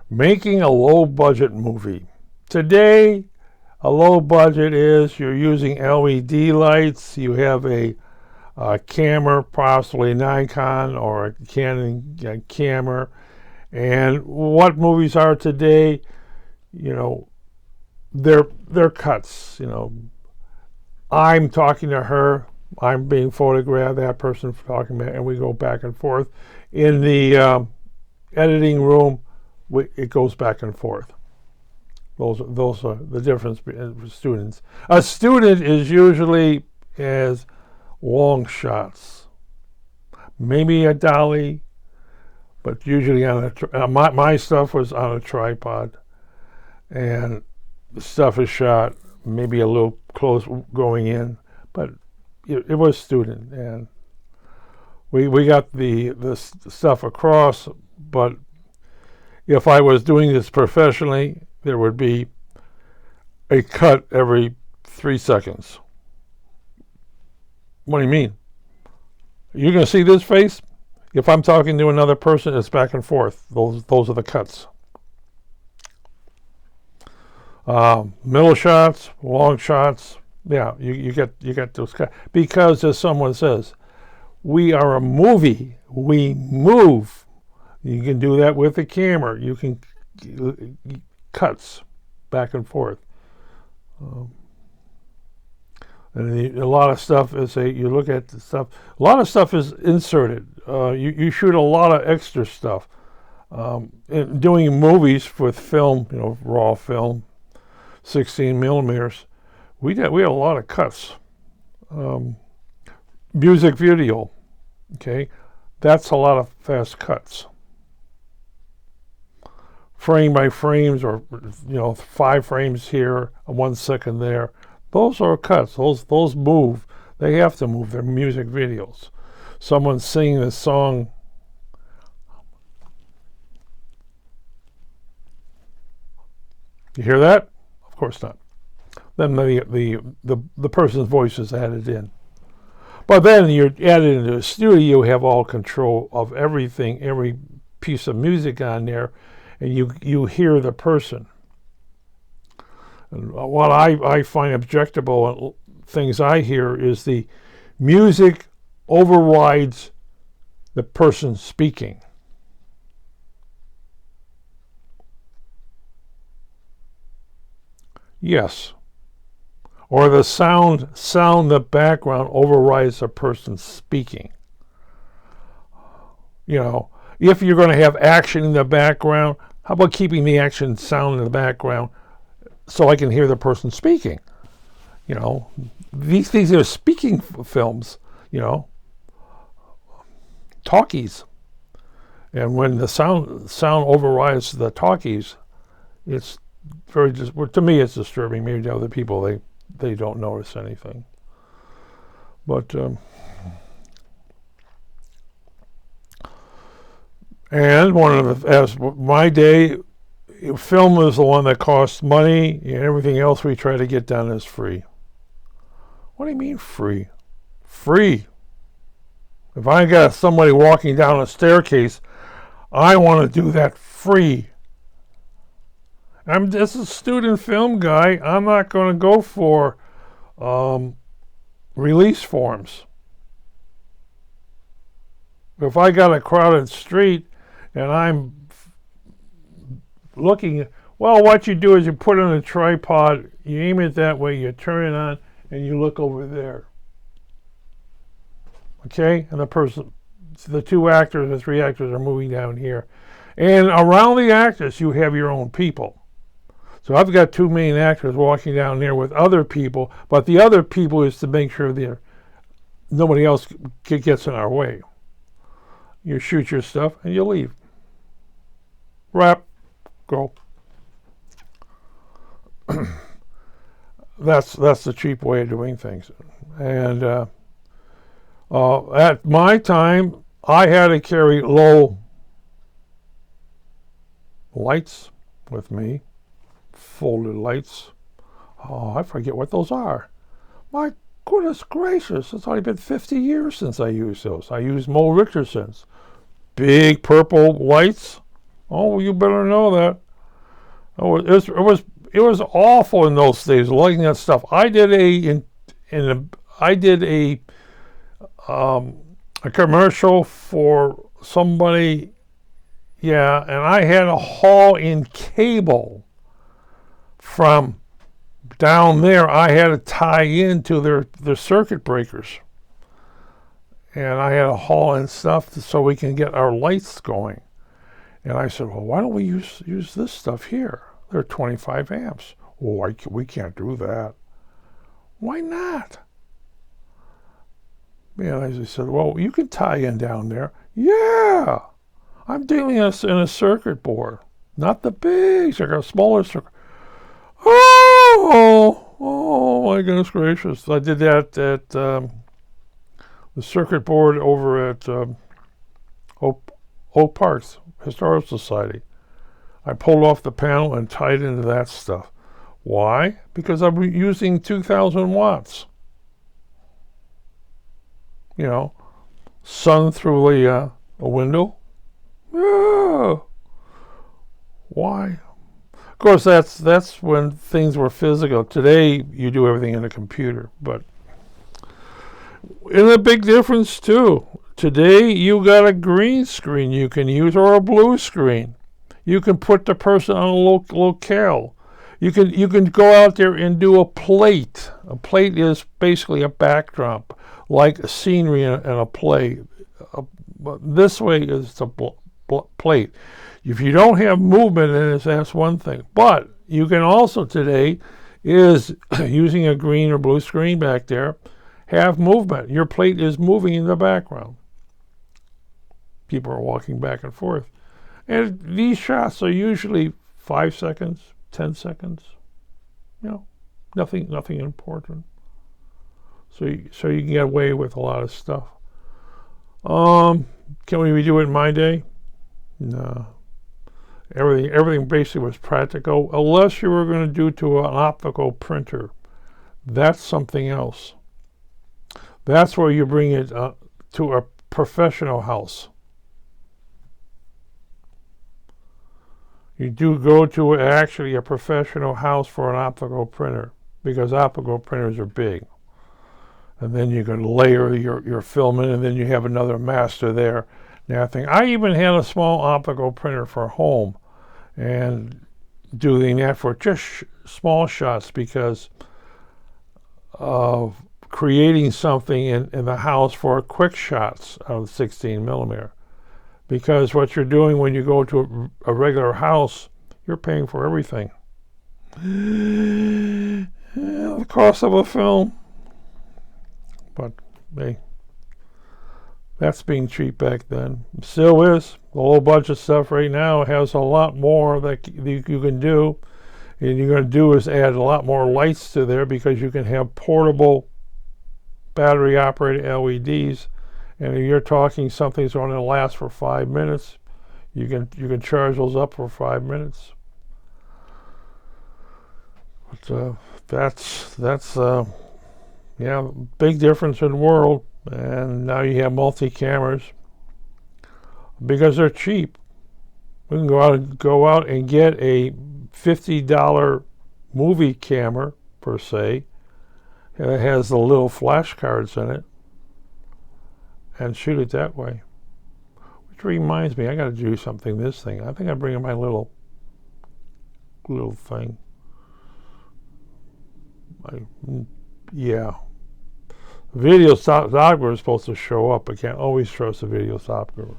Making a low-budget movie. Today, a low budget is you're using LED lights, you have a camera, possibly Nikon or a Canon camera, and what movies are today, you know, they're cuts. You know, I'm talking to her, I'm being photographed, that person talking back, and we go back and forth. In the editing room, it goes back and forth. Those are the difference between students. A student is usually as long shots, maybe a dolly, but usually on my stuff was on a tripod, and the stuff is shot maybe a little close going in, but it was student, and we got the stuff across. But if I was doing this professionally, there would be a cut every 3 seconds. What do you mean? You're going to see this face? If I'm talking to another person, it's back and forth. Those are the cuts. Middle shots, long shots. Yeah, you get those cuts. Because as someone says, we are a movie. We move. You can do that with the camera. You can cuts back and forth. And a lot of stuff is you look at the stuff. A lot of stuff is inserted. You shoot a lot of extra stuff. In doing movies with film, raw film, 16 millimeters. We had a lot of cuts. Music video, okay, that's a lot of fast cuts. Frame by frames, or 5 frames here, 1 second there. Those are cuts. Those move. They have to move. They're music videos. Someone singing a song. You hear that? Of course not. Then the person's voice is added in. But then you're added into a studio. You have all control of everything, every piece of music on there, and you hear the person. And what I find objectionable things I hear is the music overrides the person speaking. Yes. Or the sound the background overrides the person speaking. If you're going to have action in the background, how about keeping the action sound in the background so I can hear the person speaking? These things are speaking films, talkies. And when the sound overrides the talkies, it's very, to me, it's disturbing. Maybe to other people, they don't notice anything. But and as my day, film is the one that costs money, and everything else we try to get done is free. What do you mean free? Free. If I got somebody walking down a staircase, I want to do that free. I'm just a student film guy. I'm not going to go for release forms. If I got a crowded street and I'm looking, what you do is you put it on a tripod, you aim it that way, you turn it on, and you look over there. Okay? And the 2 actors or 3 actors are moving down here. And around the actors, you have your own people. So I've got 2 main actors walking down there with other people, but the other people is to make sure nobody else gets in our way. You shoot your stuff and you leave. Wrap. Go. That's the cheap way of doing things. And at my time, I had to carry low lights with me. Folded lights. Oh, I forget what those are. My goodness gracious, it's only been 50 years since I used those. I used Mo Richardson's big purple lights. Oh, you better know that. Oh, it was awful in those days, lighting that stuff. I did a commercial for somebody, yeah, and I had to haul in cable from down there. I had to tie into their circuit breakers, and I had to haul in stuff so we can get our lights going. And I said, well, why don't we use this stuff here? They're 25 amps. Oh, we can't do that. Why not? And I said, well, you can tie in down there. Yeah, I'm dealing in a circuit board, not the big circuit, a smaller circuit. Oh my goodness gracious. I did that at the circuit board over at Oak Parks Historical Society. I pulled off the panel and tied into that stuff. Why? Because I'm using 2,000 watts. You know, sun through a window. Yeah. Why? Of course, that's when things were physical. Today, you do everything in a computer, but and a big difference too. Today, you got a green screen you can use or a blue screen. You can put the person on a locale. You can go out there and do a plate. A plate is basically a backdrop, like a scenery in a play. This way is the plate. If you don't have movement in it, that's one thing. But you can also today is using a green or blue screen back there, have movement. Your plate is moving in the background. People are walking back and forth. And these shots are usually 5 seconds, 10 seconds. You know, nothing important. So you can get away with a lot of stuff. Can we do it in my day? No. Everything basically was practical, unless you were going to do to an optical printer. That's something else. That's where you bring it to a professional house. You do go to actually a professional house for an optical printer, because optical printers are big. And then you can layer your film in, and then you have another master there. Now, I even had a small optical printer for home, and doing that for just small shots, because of creating something in the house for quick shots of 16 millimeter. Because what you're doing when you go to a regular house, you're paying for everything. The cost of a film. But hey, that's being cheap back then. Still is. The low budget stuff right now has a lot more that you can do. And you're going to do is add a lot more lights to there, because you can have portable battery operated LEDs. And if you're talking something's going to last for 5 minutes, you can charge those up for 5 minutes. But that's big difference in the world. And now you have multi-cameras because they're cheap. We can go out and get a $50 movie camera per se. And it has the little flash cards in it, and shoot it that way. Which reminds me, I got to do something. This thing, I think I'm bringing my little thing. Video software is supposed to show up. I can't always trust the video software.